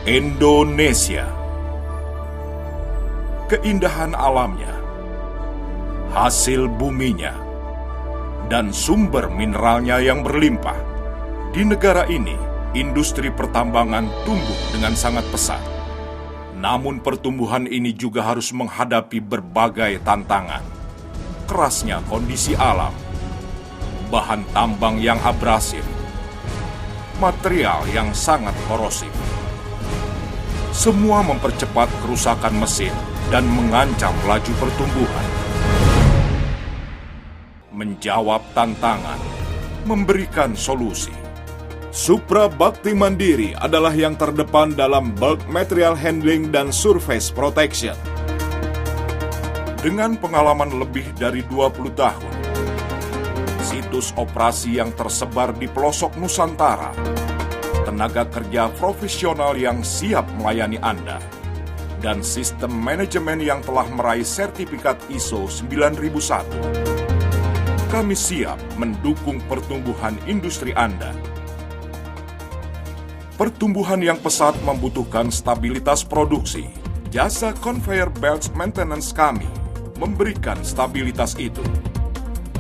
Indonesia. Keindahan alamnya, hasil buminya, dan sumber mineralnya yang berlimpah. Di negara ini, industri pertambangan tumbuh dengan sangat pesat. Namun pertumbuhan ini juga harus menghadapi berbagai tantangan. Kerasnya kondisi alam, bahan tambang yang abrasif, material yang sangat korosif. Semua mempercepat kerusakan mesin dan mengancam laju pertumbuhan. Menjawab tantangan, memberikan solusi. Supra Bhakti Mandiri adalah yang terdepan dalam bulk material handling dan surface protection. Dengan pengalaman lebih dari 20 tahun, situs operasi yang tersebar di pelosok Nusantara, tenaga kerja profesional yang siap melayani Anda, dan sistem manajemen yang telah meraih sertifikat ISO 9001. Kami siap mendukung pertumbuhan industri Anda. Pertumbuhan yang pesat membutuhkan stabilitas produksi. Jasa Conveyor Belts Maintenance kami memberikan stabilitas itu.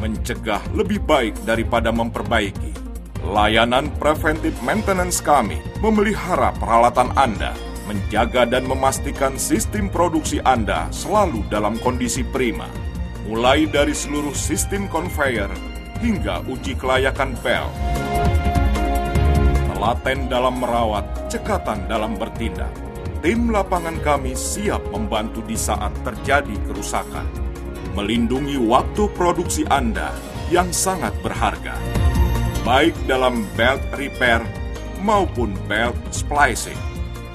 Mencegah lebih baik daripada memperbaiki. Layanan preventive maintenance kami memelihara peralatan Anda, menjaga dan memastikan sistem produksi Anda selalu dalam kondisi prima. Mulai dari seluruh sistem conveyor hingga uji kelayakan belt. Telaten dalam merawat, cekatan dalam bertindak. Tim lapangan kami siap membantu di saat terjadi kerusakan. Melindungi waktu produksi Anda yang sangat berharga. Baik dalam belt repair maupun belt splicing.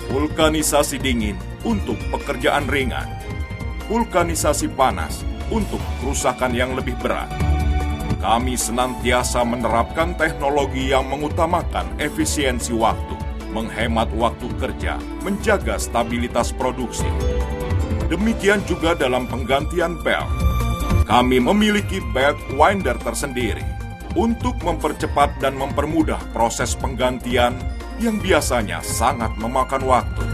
Vulkanisasi dingin untuk pekerjaan ringan. Vulkanisasi panas untuk kerusakan yang lebih berat. Kami senantiasa menerapkan teknologi yang mengutamakan efisiensi waktu, menghemat waktu kerja, menjaga stabilitas produksi. Demikian juga dalam penggantian belt. Kami memiliki belt winder tersendiri untuk mempercepat dan mempermudah proses penggantian yang biasanya sangat memakan waktu.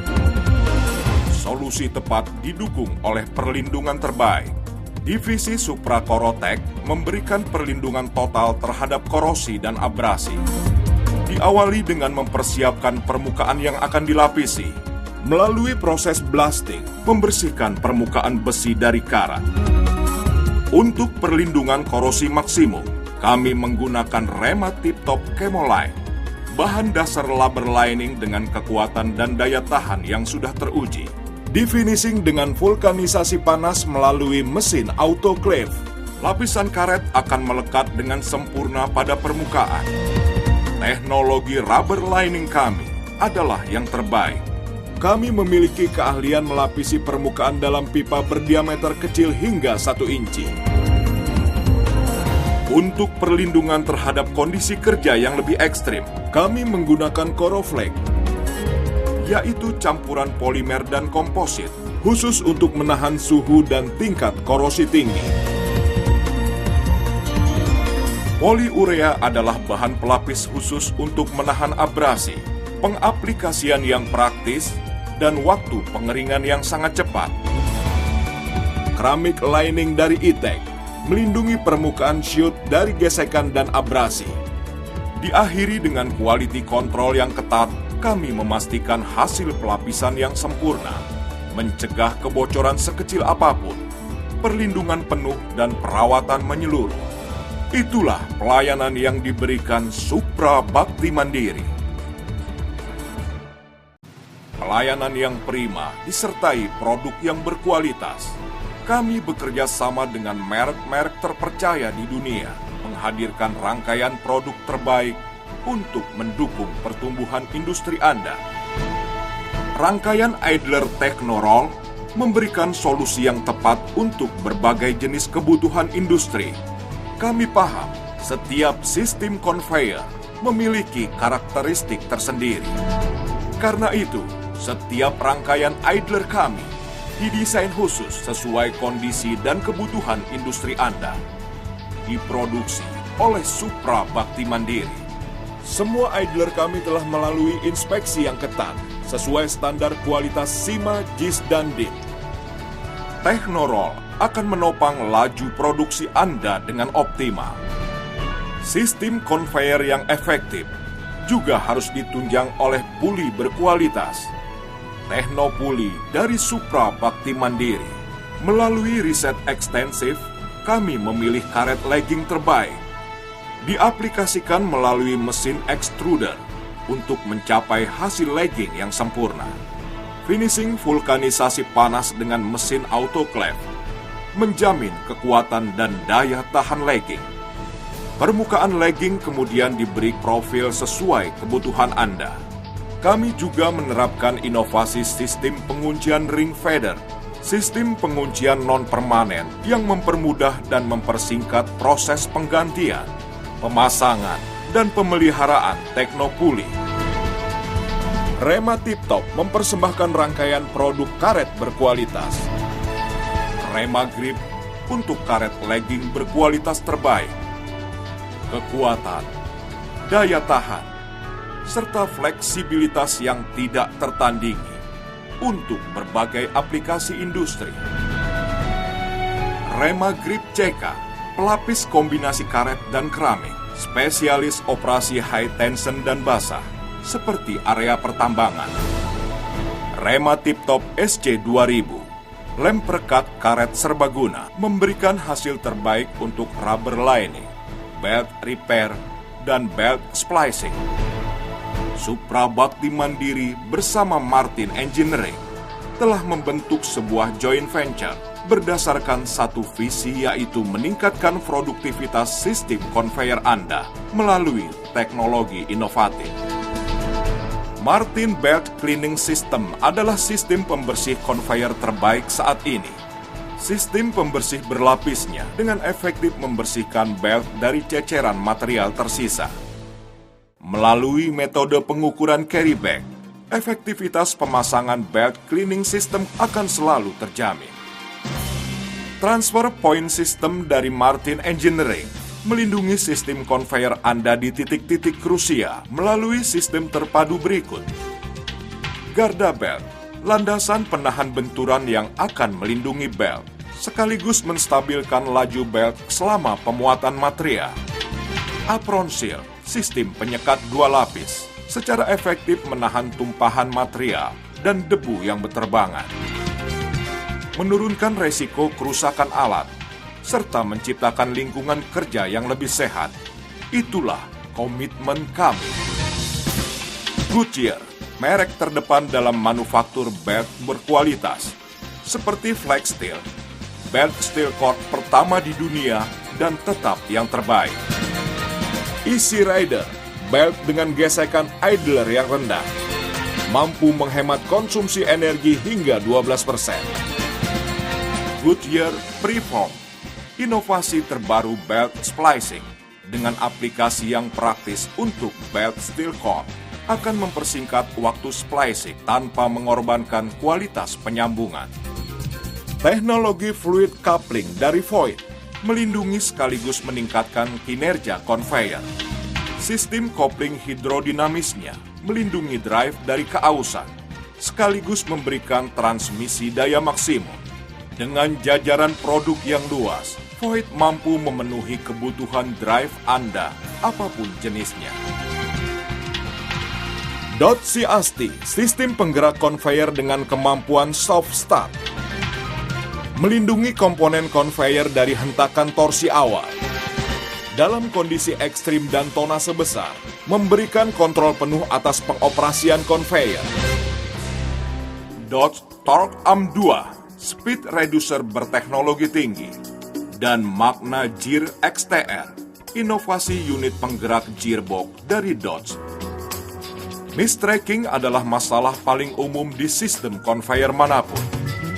Solusi tepat didukung oleh perlindungan terbaik. Divisi Supra Korotech memberikan perlindungan total terhadap korosi dan abrasi. Diawali dengan mempersiapkan permukaan yang akan dilapisi. Melalui proses blasting, membersihkan permukaan besi dari karat. Untuk perlindungan korosi maksimum, kami menggunakan rema tip-top Chemoline, bahan dasar rubber lining dengan kekuatan dan daya tahan yang sudah teruji. Di-finishing dengan vulkanisasi panas melalui mesin autoclave. Lapisan karet akan melekat dengan sempurna pada permukaan. Teknologi rubber lining kami adalah yang terbaik. Kami memiliki keahlian melapisi permukaan dalam pipa berdiameter kecil hingga 1 inci. Untuk perlindungan terhadap kondisi kerja yang lebih ekstrim, kami menggunakan Koroflex, yaitu campuran polimer dan komposit, khusus untuk menahan suhu dan tingkat korosi tinggi. Poliurea adalah bahan pelapis khusus untuk menahan abrasi, pengaplikasian yang praktis, dan waktu pengeringan yang sangat cepat. Keramik lining dari E-Tech melindungi permukaan shoot dari gesekan dan abrasi. Diakhiri dengan quality control yang ketat, kami memastikan hasil pelapisan yang sempurna, mencegah kebocoran sekecil apapun, perlindungan penuh dan perawatan menyeluruh. Itulah pelayanan yang diberikan Supra Bhakti Mandiri. Pelayanan yang prima disertai produk yang berkualitas. Kami bekerja sama dengan merek-merek terpercaya di dunia, menghadirkan rangkaian produk terbaik untuk mendukung pertumbuhan industri Anda. Rangkaian Idler Technoroll memberikan solusi yang tepat untuk berbagai jenis kebutuhan industri. Kami paham setiap sistem conveyor memiliki karakteristik tersendiri. Karena itu, setiap rangkaian Idler kami didesain khusus sesuai kondisi dan kebutuhan industri Anda. Diproduksi oleh Supra Bhakti Mandiri. Semua idler kami telah melalui inspeksi yang ketat sesuai standar kualitas SIMA, JIS, dan DIN. Technoroll akan menopang laju produksi Anda dengan optimal. Sistem konveyor yang efektif juga harus ditunjang oleh puli berkualitas. Teknopuli dari Supra Bakti Mandiri. Melalui riset ekstensif, kami memilih karet legging terbaik. Diaplikasikan melalui mesin extruder untuk mencapai hasil legging yang sempurna. Finishing vulkanisasi panas dengan mesin autoclave menjamin kekuatan dan daya tahan legging. Permukaan legging kemudian diberi profil sesuai kebutuhan Anda. Kami juga menerapkan inovasi sistem penguncian ring feather, sistem penguncian non-permanen yang mempermudah dan mempersingkat proses penggantian, pemasangan, dan pemeliharaan teknopuli. Rema Tip Top mempersembahkan rangkaian produk karet berkualitas. Rema Grip untuk karet legging berkualitas terbaik. Kekuatan, daya tahan, serta fleksibilitas yang tidak tertandingi untuk berbagai aplikasi industri. Rema Grip CK, pelapis kombinasi karet dan keramik, spesialis operasi high tension dan basah, seperti area pertambangan. Rema Tip Top SC 2000, lem perekat karet serbaguna, memberikan hasil terbaik untuk rubber lining, belt repair, dan belt splicing. Supra Bakti Mandiri bersama Martin Engineering telah membentuk sebuah joint venture berdasarkan satu visi, yaitu meningkatkan produktivitas sistem konveyor Anda melalui teknologi inovatif. Martin Belt Cleaning System adalah sistem pembersih konveyor terbaik saat ini. Sistem pembersih berlapisnya dengan efektif membersihkan belt dari ceceran material tersisa. Melalui metode pengukuran carry bag, efektivitas pemasangan belt cleaning system akan selalu terjamin. Transfer point system dari Martin Engineering melindungi sistem konveyor Anda di titik-titik krusial melalui sistem terpadu berikut. Garda belt, landasan penahan benturan yang akan melindungi belt, sekaligus menstabilkan laju belt selama pemuatan material. Apron seal, sistem penyekat dua lapis, secara efektif menahan tumpahan material dan debu yang berterbangan. Menurunkan resiko kerusakan alat, serta menciptakan lingkungan kerja yang lebih sehat. Itulah komitmen kami. Goodyear, merek terdepan dalam manufaktur belt berkualitas, seperti Flex Steel, belt steel cord pertama di dunia dan tetap yang terbaik. Easy Rider, belt dengan gesekan idler yang rendah, mampu menghemat konsumsi energi hingga 12%. Goodyear Preform, inovasi terbaru belt splicing dengan aplikasi yang praktis untuk belt steel cord akan mempersingkat waktu splicing tanpa mengorbankan kualitas penyambungan. Teknologi fluid coupling dari Voith melindungi sekaligus meningkatkan kinerja konveyor. Sistem kopling hidrodinamisnya melindungi drive dari keausan, sekaligus memberikan transmisi daya maksimum. Dengan jajaran produk yang luas, Voith mampu memenuhi kebutuhan drive Anda, apapun jenisnya. Dodge Asti, sistem penggerak konveyor dengan kemampuan soft start, melindungi komponen konveyor dari hentakan torsi awal. Dalam kondisi ekstrim dan tonase besar, memberikan kontrol penuh atas pengoperasian konveyor. Dodge Torque Arm 2, speed reducer berteknologi tinggi. Dan Magna Gear XTR, inovasi unit penggerak gearbox dari Dodge. Mistracking adalah masalah paling umum di sistem konveyor manapun.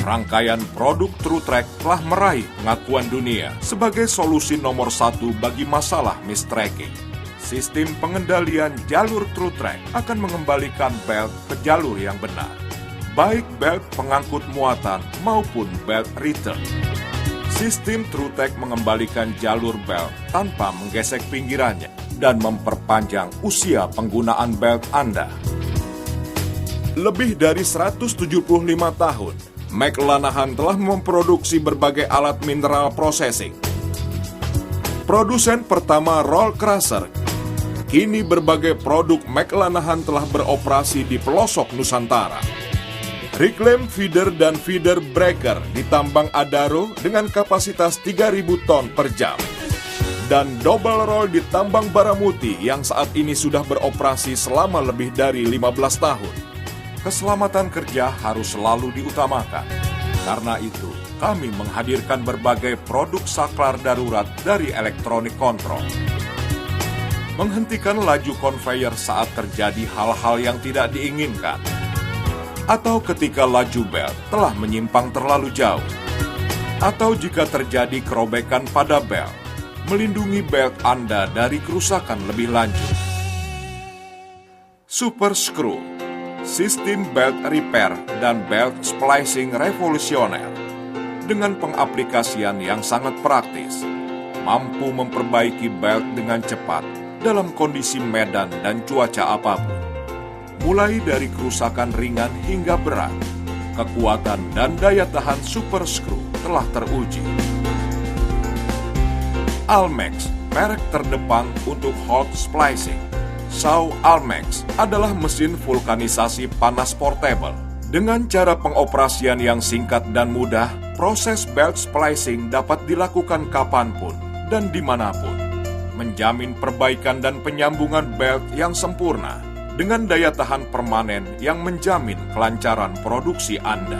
Rangkaian produk TrueTrack telah meraih pengakuan dunia sebagai solusi nomor 1 bagi masalah mistracking. Sistem pengendalian jalur TrueTrack akan mengembalikan belt ke jalur yang benar, baik belt pengangkut muatan maupun belt return. Sistem TrueTrack mengembalikan jalur belt tanpa menggesek pinggirannya, dan memperpanjang usia penggunaan belt Anda. Lebih dari 175 tahun, McLanahan telah memproduksi berbagai alat mineral processing. Produsen pertama roll crusher, kini berbagai produk McLanahan telah beroperasi di pelosok Nusantara. Reclaim feeder dan feeder breaker di tambang Adaro dengan kapasitas 3.000 ton per jam. Dan double roll di tambang Baramuti yang saat ini sudah beroperasi selama lebih dari 15 tahun. Keselamatan kerja harus selalu diutamakan. Karena itu, kami menghadirkan berbagai produk saklar darurat dari Electronic Control. Menghentikan laju konveyor saat terjadi hal-hal yang tidak diinginkan. Atau ketika laju belt telah menyimpang terlalu jauh. Atau jika terjadi kerobekan pada belt, melindungi belt Anda dari kerusakan lebih lanjut. Super Screw, sistem belt repair dan belt splicing revolusioner. Dengan pengaplikasian yang sangat praktis, mampu memperbaiki belt dengan cepat dalam kondisi medan dan cuaca apapun. Mulai dari kerusakan ringan hingga berat, kekuatan dan daya tahan Super Screw telah teruji. Almex, merek terdepan untuk hot splicing. Shaw Almex adalah mesin vulkanisasi panas portable. Dengan cara pengoperasian yang singkat dan mudah, proses belt splicing dapat dilakukan kapanpun dan dimanapun. Menjamin perbaikan dan penyambungan belt yang sempurna dengan daya tahan permanen yang menjamin kelancaran produksi Anda.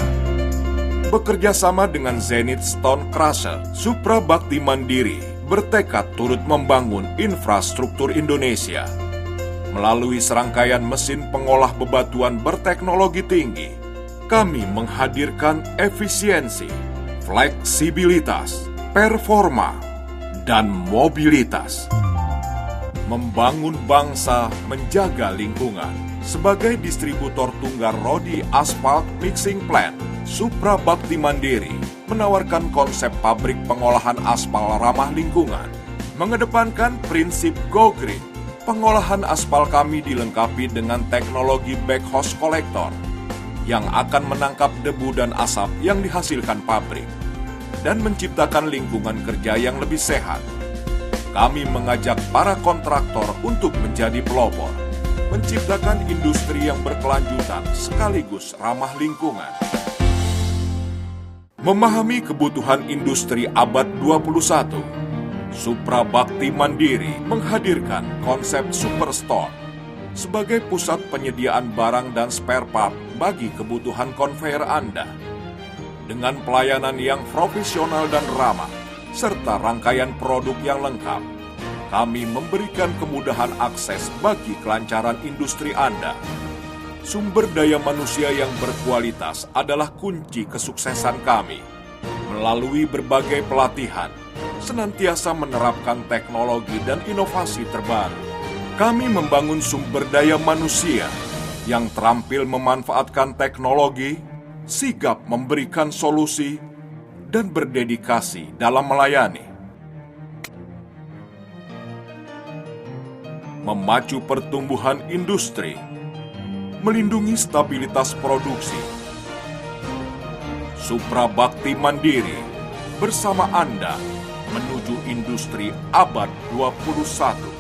Bekerja sama dengan Zenith Stone Crusher, Supra Bakti Mandiri bertekad turut membangun infrastruktur Indonesia. Melalui serangkaian mesin pengolah bebatuan berteknologi tinggi, kami menghadirkan efisiensi, fleksibilitas, performa, dan mobilitas. Membangun bangsa, menjaga lingkungan. Sebagai distributor tunggal rodi aspal mixing plant, Supra Bakti Mandiri menawarkan konsep pabrik pengolahan aspal ramah lingkungan. Mengedepankan prinsip Go Green, pengolahan aspal kami dilengkapi dengan teknologi backhouse collector yang akan menangkap debu dan asap yang dihasilkan pabrik dan menciptakan lingkungan kerja yang lebih sehat. Kami mengajak para kontraktor untuk menjadi pelopor, menciptakan industri yang berkelanjutan sekaligus ramah lingkungan. Memahami kebutuhan industri abad 21, Supra Bakti Mandiri menghadirkan konsep Superstore sebagai pusat penyediaan barang dan spare part bagi kebutuhan konveyor Anda. Dengan pelayanan yang profesional dan ramah, serta rangkaian produk yang lengkap, kami memberikan kemudahan akses bagi kelancaran industri Anda. Sumber daya manusia yang berkualitas adalah kunci kesuksesan kami. Melalui berbagai pelatihan, senantiasa menerapkan teknologi dan inovasi terbaru. Kami membangun sumber daya manusia yang terampil memanfaatkan teknologi, sigap memberikan solusi, dan berdedikasi dalam melayani. Memacu pertumbuhan industri, melindungi stabilitas produksi. Supra Bakti Mandiri bersama Anda menuju industri abad 21.